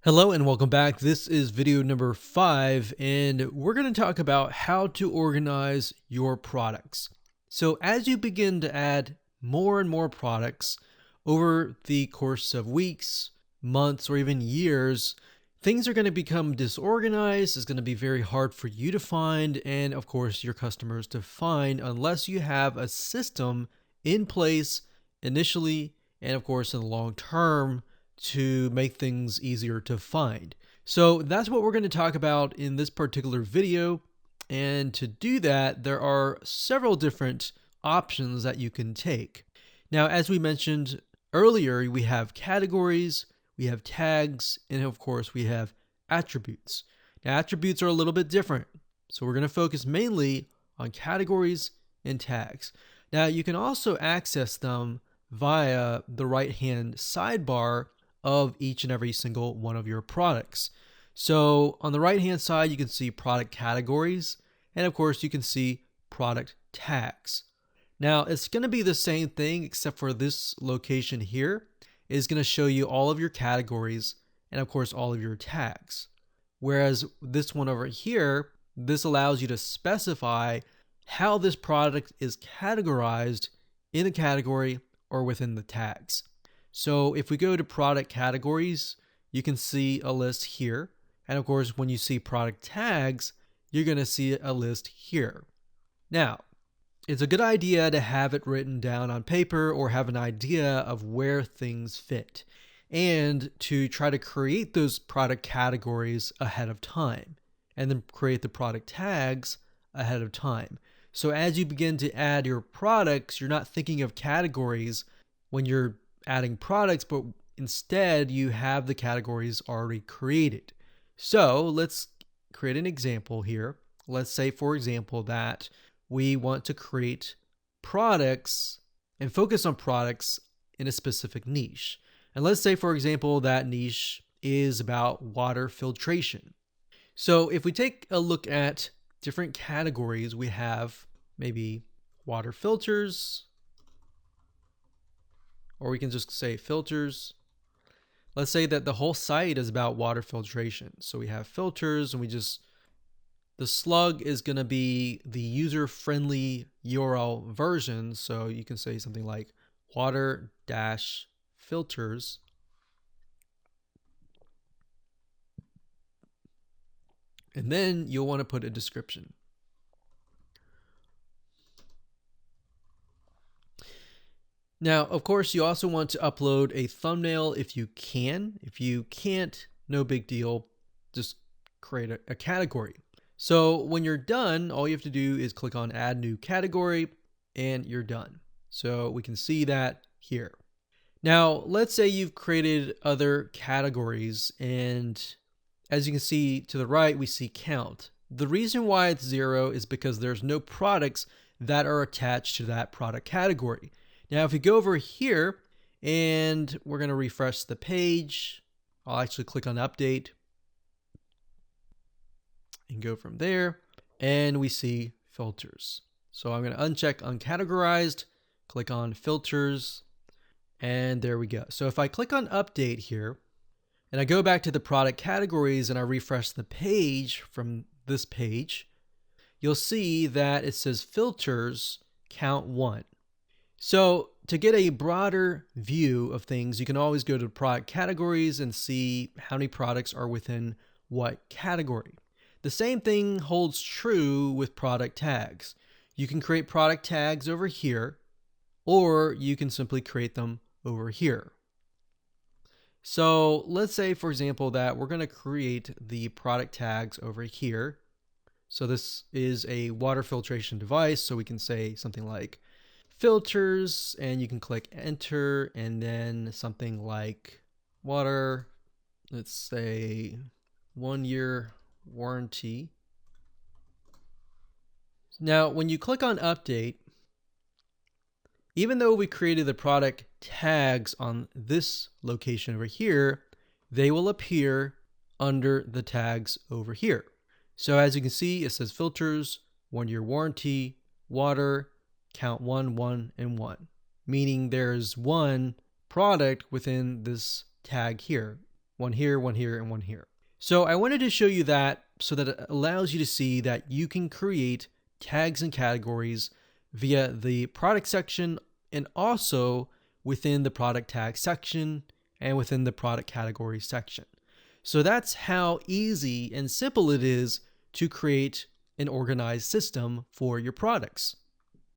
Hello and welcome back. This is video number 5, and we're going to talk about how to organize your products. So as you begin to add more and more products over the course of weeks, months, or even years, things are going to become disorganized. It's going to be very hard for you to find and, of course, your customers to find unless you have a system in place initially and, of course, in the long term to make things easier to find. So that's what we're going to talk about in this particular video. And to do that, there are several different options that you can take. Now, as we mentioned earlier, we have categories, we have tags, and of course, we have attributes. Now, attributes are a little bit different. So we're going to focus mainly on categories and tags. Now, you can also access them via the right-hand sidebar of each and every single one of your products. So on the right hand side, you can see product categories, and of course you can see product tags. Now it's going to be the same thing, except for this location here is going to show you all of your categories and of course all of your tags. Whereas this one over here, this allows you to specify how this product is categorized in the category or within the tags. So if we go to product categories, you can see a list here. And of course, when you see product tags, you're going to see a list here. Now, it's a good idea to have it written down on paper or have an idea of where things fit and to try to create those product categories ahead of time and then create the product tags ahead of time. So as you begin to add your products, you're not thinking of categories when you're adding products, but instead you have the categories already created. So let's create an example here. Let's say, for example, that we want to create products and focus on products in a specific niche. And let's say, for example, that niche is about water filtration. So if we take a look at different categories, we have maybe water filters, or we can just say filters. Let's say that the whole site is about water filtration. So we have filters, and the slug is going to be the user-friendly URL version. So you can say something like water-filters. And then you'll want to put a description. Now, of course, you also want to upload a thumbnail if you can. If you can't, no big deal. Just create a category. So when you're done, all you have to do is click on Add New Category, and you're done. So we can see that here. Now, let's say you've created other categories, and as you can see to the right, we see count. The reason why it's 0 is because there's no products that are attached to that product category. Now, if we go over here and we're going to refresh the page, I'll actually click on update and go from there, and we see filters. So I'm going to uncheck uncategorized, click on filters, and there we go. So if I click on update here and I go back to the product categories and I refresh the page from this page, you'll see that it says filters count 1. So to get a broader view of things, you can always go to product categories and see how many products are within what category. The same thing holds true with product tags. You can create product tags over here, or you can simply create them over here. So let's say, for example, that we're going to create the product tags over here. So this is a water filtration device, so we can say something like filters, and you can click enter, and then something like water, let's say 1-year warranty. Now, when you click on update, even though we created the product tags on this location over here, they will appear under the tags over here. So as you can see, it says filters, 1-year warranty, water, count 1, 1, and 1, meaning there's one product within this tag here. one here, one here, and one here. So I wanted to show you that so that it allows you to see that you can create tags and categories via the product section and also within the product tag section and within the product category section. So that's how easy and simple it is to create an organized system for your products.